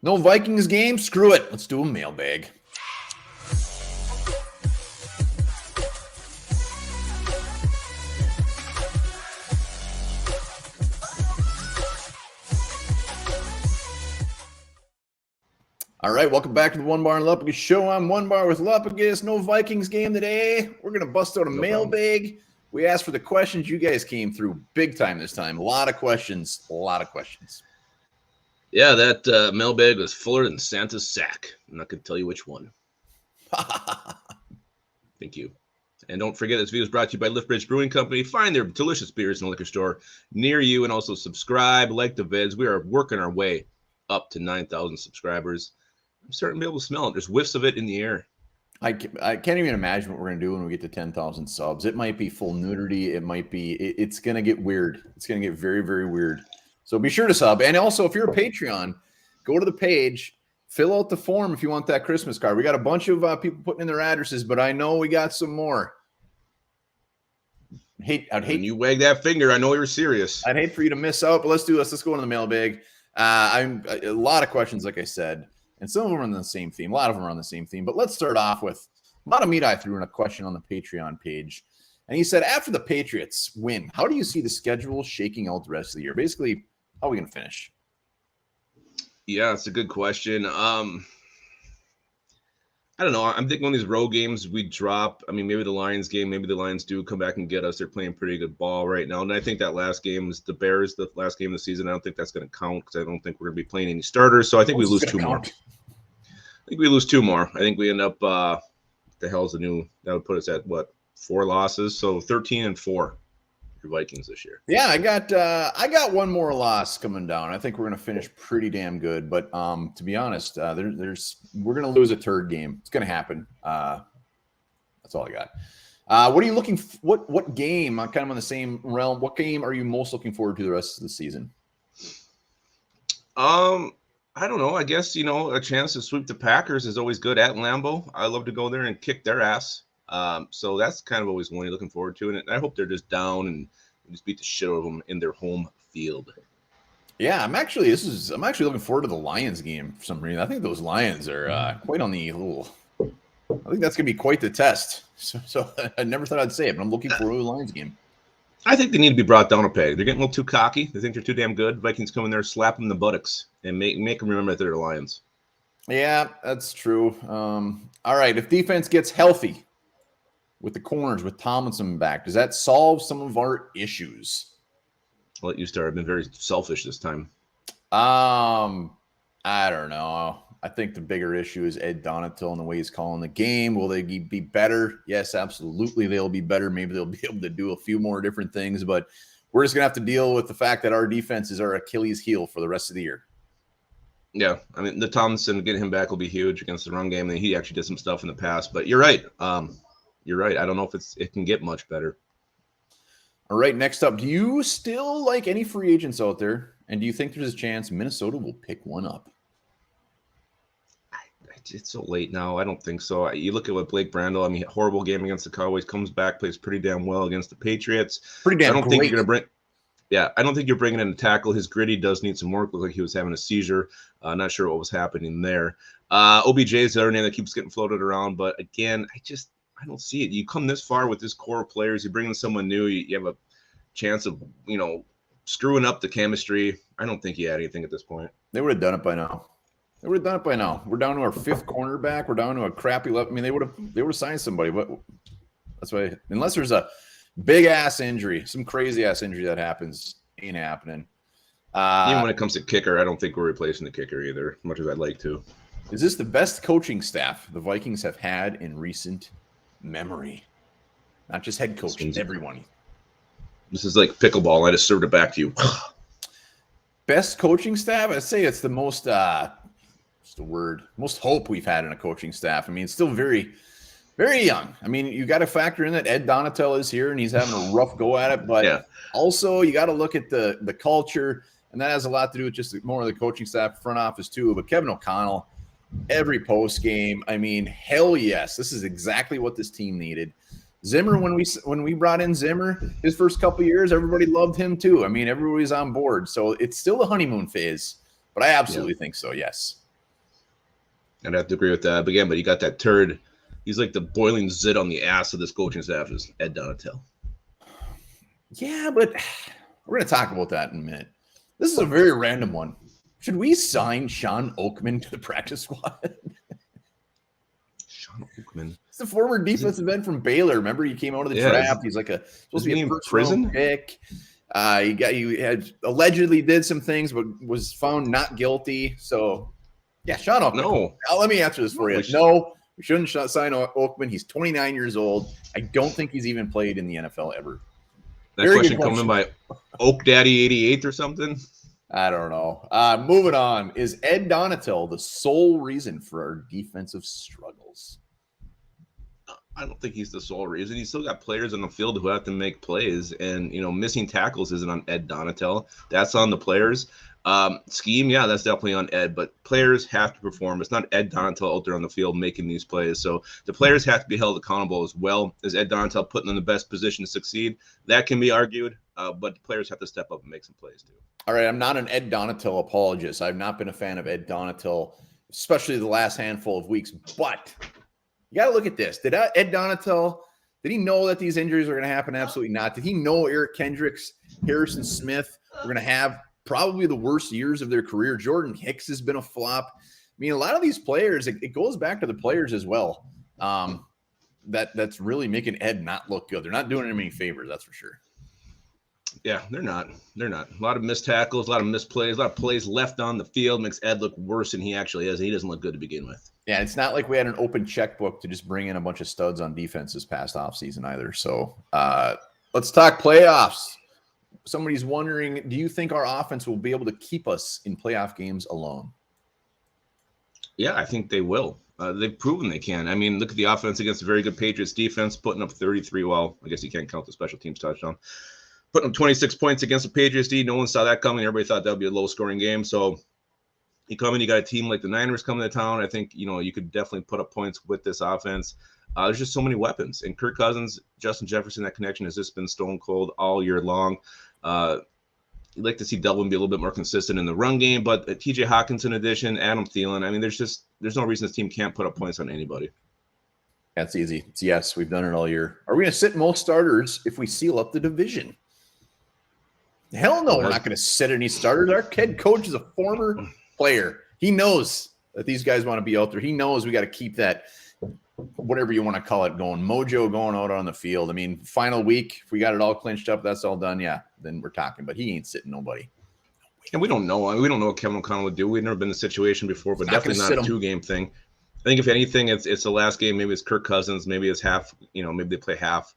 No Vikings game? Screw it. Let's do a mailbag. All right, welcome back to the Onebar and Lupagus show. I'm Onebar with Lupagus. No Vikings game today. We're going to bust out a mailbag. We asked for the questions. You guys came through big time this time. A lot of questions. Yeah, that mailbag was fuller than Santa's sack. I'm not going to tell you which one. Thank you. And don't forget, this video is brought to you by Liftbridge Brewing Company. Find their delicious beers in a liquor store near you, and also subscribe, like the vids. We are working our way up to 9,000 subscribers. I'm starting to be able to smell it. There's whiffs of it in the air. I can't even imagine what we're going to do when we get to 10,000 subs. It might be full nudity. It might be, it's going to get weird. It's going to get very, very weird. So be sure to sub. And also, if you're a Patreon, go to the page, fill out the form if you want that Christmas card. We got a bunch of people putting in their addresses, but I know we got some more. I'd hate when you wag that finger, I know you're serious. I'd hate for you to miss out, but let's do this. Let's go into the mailbag. I'm a lot of questions, like I said. And some of them are on the same theme. A lot of them are on the same theme. But let's start off with a lot of meat. I threw in a question on the Patreon page. And he said, after the Patriots win, how do you see the schedule shaking out the rest of the year? Basically, how are we going to finish? Yeah, it's a good question. I don't know. I'm thinking one of these road games we drop. I mean, maybe the Lions game. Maybe the Lions do come back and get us. They're playing pretty good ball right now. And I think that last game is the Bears, the last game of the season. I don't think that's going to count because I don't think we're going to be playing any starters. So I think we lose two more. I think we lose two more. I think we end up, the hell's the new, that would put us at what, 4 losses. So 13-4 for Vikings this year. Yeah, I got one more loss coming down. I think we're going to finish pretty damn good. But to be honest, we're going to lose a third game. It's going to happen. That's all I got. What are you looking? What game? I'm kind of on the same realm. What game are you most looking forward to the rest of the season? I don't know. I guess, a chance to sweep the Packers is always good at Lambeau. I love to go there and kick their ass. So that's kind of always one you're looking forward to. And I hope they're just down and just beat the shit out of them in their home field. Yeah, I'm actually looking forward to the Lions game for some reason. I think those Lions are quite on the little. I think that's going to be quite the test. So I never thought I'd say it, but I'm looking forward to the Lions game. I think they need to be brought down a peg. They're getting a little too cocky. They think they're too damn good. Vikings come in there, slap them in the buttocks, and make them remember that they're the Lions. Yeah, that's true. All right, if defense gets healthy with the corners, with Tomlinson back, does that solve some of our issues? I'll let you start. I've been very selfish this time. I don't know. I think the bigger issue is Ed Donatil and the way he's calling the game. Will they be better? Yes, absolutely. They'll be better. Maybe they'll be able to do a few more different things, but we're just going to have to deal with the fact that our defense is our Achilles heel for the rest of the year. Yeah. I mean, the Tomlinson, getting him back will be huge against the run game. And he actually did some stuff in the past, but you're right. You're right. I don't know if it can get much better. All right. Next up, do you still like any free agents out there? And do you think there's a chance Minnesota will pick one up? It's so late now. I don't think so. You look at what Blake Brandel, I mean, horrible game against the Cowboys, comes back, plays pretty damn well against the Patriots. Pretty damn I don't think you're going to I don't think you're bringing in a tackle. His gritty does need some work. Looked like he was having a seizure. Not sure what was happening there. OBJ is the other name that keeps getting floated around. But again, I don't see it. You come this far with this core of players. You bring in someone new. You have a chance of, screwing up the chemistry. I don't think he had anything at this point. They would have done it by now. We're down to our 5th cornerback. We're down to a crappy left. I mean, they would have signed somebody, but that's why. Unless there's a big ass injury, some crazy ass injury that happens, ain't happening. Even when it comes to kicker, I don't think we're replacing the kicker either, as much as I'd like to. Is this the best coaching staff the Vikings have had in recent memory? Not just head coach, everyone. This is like pickleball. I just served it back to you. Best coaching staff? I'd say it's the most. What's the word? Most hope we've had in a coaching staff. I mean, it's still very, very young. I mean, you got to factor in that Ed Donatil is here and he's having a rough go at it. But also you got to look at the culture, and that has a lot to do with just more of the coaching staff, front office too. But Kevin O'Connell, every post game, I mean, hell yes, this is exactly what this team needed. Zimmer, when we brought in Zimmer, his first couple of years, everybody loved him too. I mean, everybody's on board. So it's still the honeymoon phase, but I absolutely think so. Yes. I'd have to agree with that. But again, but you got that turd. He's like the boiling zit on the ass of this coaching staff is Ed Donatel. Yeah, but we're going to talk about that in a minute. This is a very random one. Should we sign Sean Oakman to the practice squad? Sean Oakman. He's the former defensive end from Baylor. Remember, he came out of the draft. He's like supposed to be a first-round pick. He had allegedly did some things, but was found not guilty. So, yeah, Sean Oakman. No. Now, let me answer this for you. No, we shouldn't sign Oakman. He's 29 years old. I don't think he's even played in the NFL ever. That question coming by Oak Daddy 88 or something? I don't know. Moving on. Is Ed Donatel the sole reason for our defensive struggles? I don't think he's the sole reason. He's still got players on the field who have to make plays, and missing tackles isn't on Ed Donatel. That's on the players. Scheme, yeah, that's definitely on Ed, but players have to perform. It's not Ed Donatel out there on the field making these plays. So the players have to be held accountable as well. As Ed Donatel putting them in the best position to succeed? That can be argued, but the players have to step up and make some plays too. All right, I'm not an Ed Donatel apologist. I've not been a fan of Ed Donatel, especially the last handful of weeks, but you got to look at this. Did Ed Donatel, did he know that these injuries were going to happen? Absolutely not. Did he know Eric Kendricks, Harrison Smith were going to have probably the worst years of their career? Jordan Hicks has been a flop. I mean, a lot of these players, it goes back to the players as well. That's really making Ed not look good. They're not doing him any favors, that's for sure. Yeah, they're not. They're not. A lot of missed tackles, a lot of missed plays, a lot of plays left on the field makes Ed look worse than he actually is. He doesn't look good to begin with. Yeah, it's not like we had an open checkbook to just bring in a bunch of studs on defense this past offseason either. So let's talk playoffs. Somebody's wondering, do you think our offense will be able to keep us in playoff games alone? Yeah, I think they will. They've proven they can. I mean, look at the offense against a very good Patriots defense, putting up 33. Well, I guess you can't count the special teams touchdown. Putting up 26 points against the Patriots D. No one saw that coming. Everybody thought that would be a low-scoring game. So you come in, you got a team like the Niners coming to town. I think, you could definitely put up points with this offense. There's just so many weapons. And Kirk Cousins, Justin Jefferson, that connection has just been stone cold all year long. You'd like to see Delvin be a little bit more consistent in the run game, but TJ Hawkinson addition, Adam Thielen, I mean, there's no reason this team can't put up points on anybody. That's easy. It's yes, we've done it all year. Are we going to sit most starters if we seal up the division? Hell no, we're not going to sit any starters. Our head coach is a former player. He knows that these guys want to be out there. He knows we got to keep that, whatever you want to call it, going. Mojo going out on the field. I mean, final week, if we got it all clinched up, that's all done, yeah, then we're talking. But he ain't sitting nobody. And we don't know. I mean, we don't know what Kevin O'Connell would do. We've never been in a situation before, but definitely not a two-game thing. I think if anything, it's the last game. Maybe it's Kirk Cousins. Maybe it's half. Maybe they play half.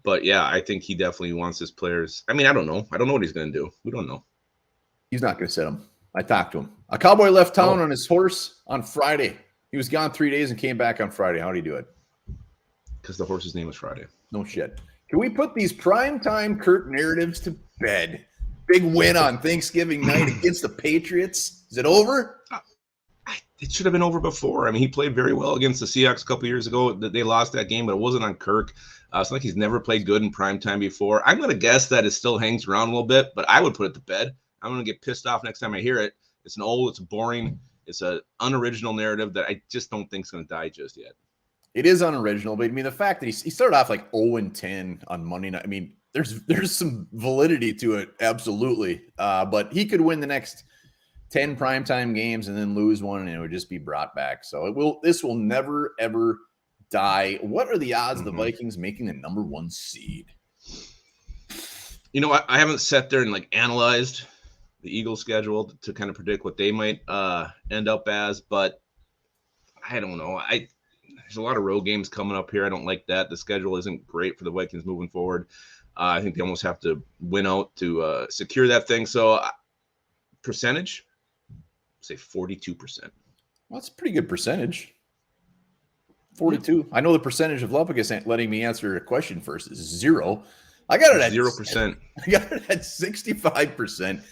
But yeah, I think he definitely wants his players. I mean, I don't know. I don't know what he's going to do. We don't know. He's not going to sit him. I talked to him. A Cowboy left town on his horse on Friday. He was gone 3 days and came back on Friday. How'd he do it? Because the horse's name was Friday. No shit. Can we put these primetime Kirk narratives to bed? Big win on Thanksgiving night against the Patriots. Is it over? It should have been over before. I mean, he played very well against the Seahawks a couple years ago. They lost that game, but it wasn't on Kirk. It's like he's never played good in primetime before. I'm going to guess that it still hangs around a little bit, but I would put it to bed. I'm going to get pissed off next time I hear it. It's it's boring. It's an unoriginal narrative that I just don't think is going to die just yet. It is unoriginal, but I mean, the fact that he started off like 0-10 on Monday night, I mean, there's some validity to it, absolutely. But he could win the next 10 primetime games and then lose one, and it would just be brought back. So this will never, ever die. What are the odds of the Vikings making the number 1 seed? I haven't sat there and analyzed the Eagles schedule to kind of predict what they might end up as, but I don't know. There's a lot of road games coming up here. I don't like that. The schedule isn't great for the Vikings moving forward. I think they almost have to win out to secure that thing. So percentage, say 42%. Well, that's a pretty good percentage. 42. I know the percentage of Lupagus letting me answer a question first is 0. I got it at 0%. I got it at 65%.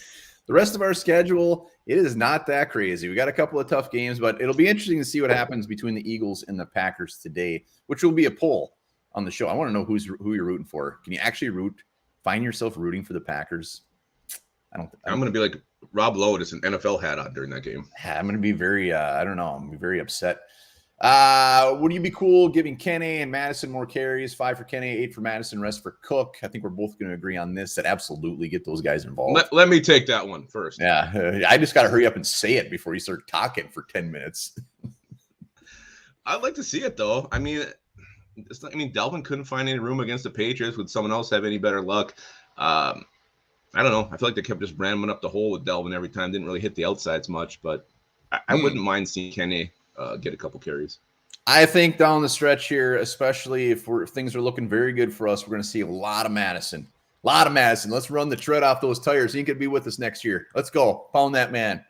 The rest of our schedule, it is not that crazy. We got a couple of tough games, but it'll be interesting to see what happens between the Eagles and the Packers today, which will be a poll on the show. I want to know who you're rooting for. Can you actually find yourself rooting for the Packers? I'm going to be like Rob Lowe has an NFL hat on during that game. I'm going to be very, I don't know, I'm going to be very upset. Would you be cool giving Kenny and Madison more carries? 5 for Kenny, 8 for Madison, rest for Cook. I think we're both going to agree on this, that absolutely get those guys involved. Let me take that one first. Yeah, I just got to hurry up and say it before you start talking for 10 minutes. I'd like to see it, though. I mean, Delvin couldn't find any room against the Patriots. Would someone else have any better luck? I don't know. I feel like they kept just ramming up the hole with Delvin every time. Didn't really hit the outsides much, but I wouldn't mind seeing Kenny get a couple carries. I think down the stretch here, especially if things are looking very good for us, we're going to see a lot of Madison. A lot of Madison. Let's run the tread off those tires. He could be with us next year. Let's go. Pound that man.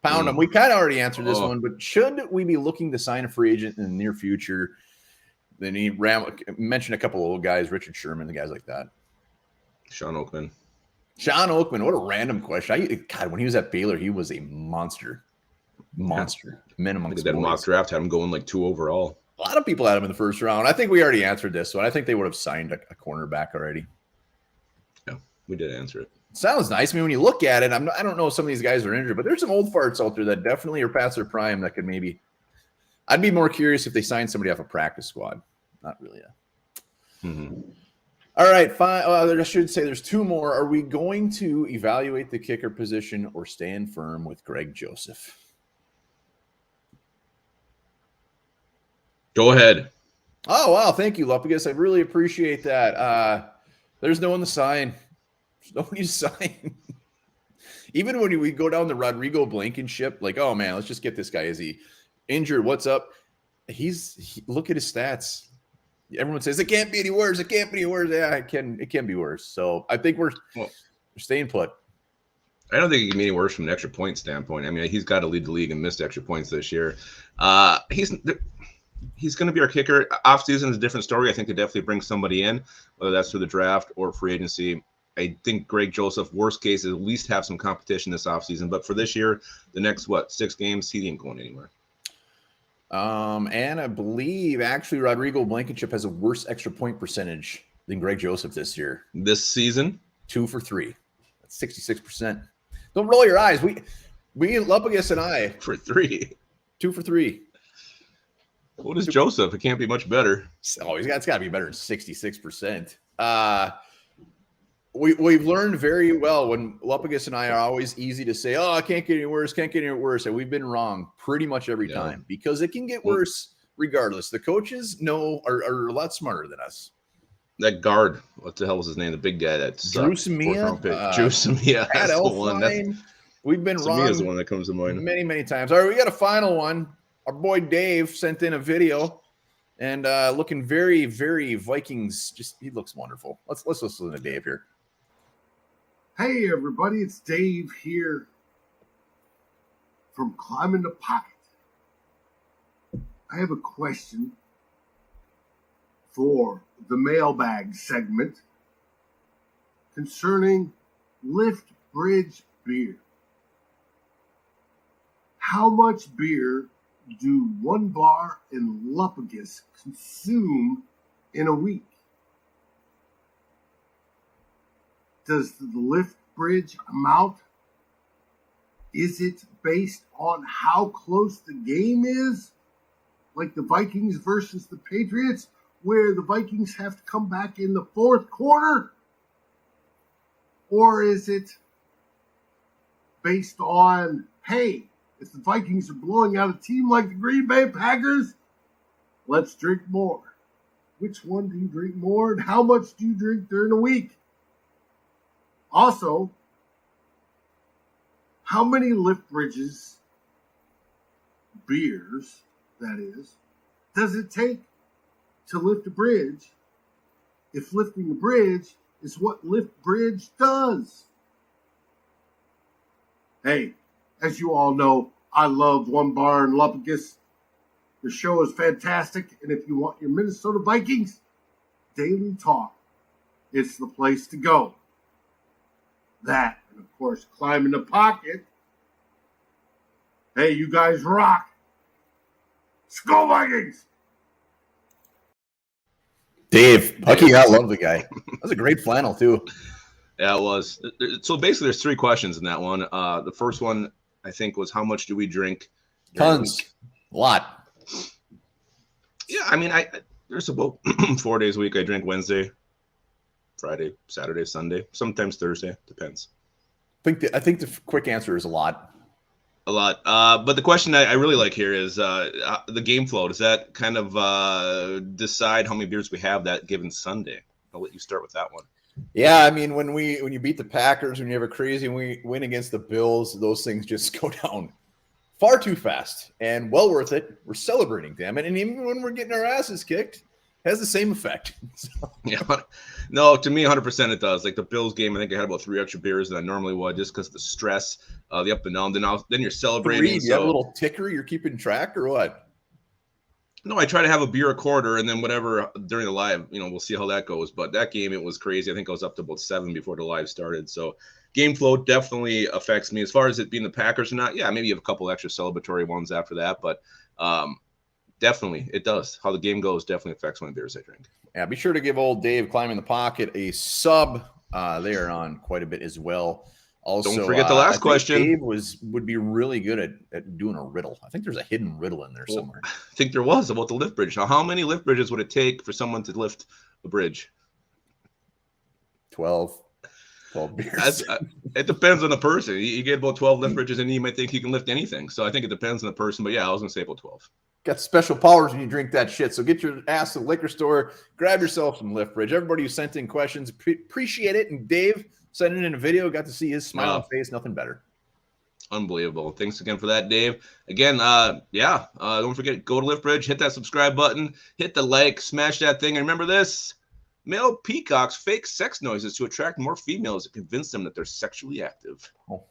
Pound him. We kind of already answered this one, but should we be looking to sign a free agent in the near future? Then he mentioned a couple of old guys, Richard Sherman, the guys like that. Sean Oakman, what a random question. God, when he was at Baylor, he was a monster. Minimum. That mock draft had him going like 2 overall. A lot of people had him in the first round. I think we already answered this one. I think they would have signed a cornerback already. Yeah, we did answer it. Sounds nice. I mean, when you look at it, I don't know if some of these guys are injured, but there's some old farts out there that definitely are past their prime that could maybe. I'd be more curious if they signed somebody off a practice squad. Not really. All right, fine. I should say there's 2 more. Are we going to evaluate the kicker position or stand firm with Greg Joseph? Go ahead. Oh, wow. Thank you, Lupagus. I really appreciate that. There's no one to sign. There's nobody to sign. Even when we go down the Rodrigo Blankenship, like, oh, man, let's just get this guy. Is he injured? What's up? Look at his stats. Everyone says, it can't be any worse. It can't be any worse. Yeah, it can be worse. So I think we're staying put. I don't think it can be any worse from an extra point standpoint. I mean, he's got to lead the league in missed extra points this year. He's going to be our kicker. Offseason is a different story. I think they definitely bring somebody in, whether that's through the draft or free agency. I think Greg Joseph, worst case, at least have some competition this offseason. But for this year, the next, 6 games, he ain't going anywhere. And I believe, actually, Rodrigo Blankenship has a worse extra point percentage than Greg Joseph this year. This season? 2 for 3. That's 66%. Don't roll your eyes. We Lupagus and I. For 3. 2 for 3. What is Joseph? It can't be much better. Oh, it's got to be better than 66%. We've learned very well when Lupagus and I are always easy to say, oh, I can't get any worse, and we've been wrong pretty much every time because it can get worse regardless. The coaches are a lot smarter than us. That guard, what the hell was his name? The big guy that Drew Samia. Drew Samia. That's the one. We've been wrong. Samia's the one that comes to mind. Many, many times. All right, we got a final one. Our boy Dave sent in a video and looking very, very Vikings. He looks wonderful. Let's listen to Dave here. Hey everybody, it's Dave here from Climbing the Pocket. I have a question for the mailbag segment concerning Lift Bridge beer. How much beer do Onebar and Lupagus consume in a week? Does the Lift Bridge amount? Is it based on how close the game is? Like the Vikings versus the Patriots, where the Vikings have to come back in the 4th quarter? Or is it based on, hey, if the Vikings are blowing out a team like the Green Bay Packers, let's drink more. Which one do you drink more, and how much do you drink during a week? Also, how many Lift Bridges, beers, that is, does it take to lift a bridge if lifting a bridge is what Lift Bridge does? Hey, as you all know, I love Onebar and Lupagus. The show is fantastic, and if you want your Minnesota Vikings daily talk, it's the place to go. That, and of course, Climbing the Pocket. Hey, you guys rock. Skol Vikings! Dave, Hucky, I love the guy. That was a great flannel, too. Yeah, it was. So basically, there's 3 questions in that one. The first one, I think, was how much do we drink? Tons. A lot. Yeah, I mean, there's about 4 days a week. I drink Wednesday, Friday, Saturday, Sunday, sometimes Thursday. Depends. I think the quick answer is a lot. A lot. But the question I really like here is the game flow. Does that kind of decide how many beers we have that given Sunday? I'll let you start with that one. Yeah, I mean, when you beat the Packers, when you have a crazy win against the Bills, those things just go down far too fast, and well worth it. We're celebrating, damn it. And even when we're getting our asses kicked, it has the same effect. Yeah, no, to me, 100% it does. Like the Bills game, I think I had about 3 extra beers than I normally would, just because of the stress, the up and down. Then you're celebrating. You have a little ticker you're keeping track, or what? No, I try to have a beer a quarter, and then whatever during the live, we'll see how that goes. But that game, it was crazy. I think I was up to about 7 before the live started. So game flow definitely affects me. As far as it being the Packers or not, yeah, maybe you have a couple extra celebratory ones after that, but definitely it does. How the game goes definitely affects how many beers I drink. Yeah, be sure to give old Dave Climbing the Pocket a sub. They are on quite a bit as well. Also, don't forget the last question. Dave would be really good at doing a riddle. I think there's a hidden riddle in there somewhere. I think there was about the lift bridge. Now, how many lift bridges would it take for someone to lift a bridge? 12 beers. It depends on the person. You get about 12 lift bridges, and you might think you can lift anything. So I think it depends on the person. But yeah, I was gonna say about 12. Got special powers when you drink that shit. So get your ass to the liquor store, grab yourself some lift bridge. Everybody who sent in questions, appreciate it. And Dave sending in a video, got to see his smiling face. Nothing better. Unbelievable. Thanks again for that, Dave. Again, don't forget, go to Lift Bridge, hit that subscribe button, hit the like, smash that thing. And remember this, male peacocks fake sex noises to attract more females and convince them that they're sexually active. Oh.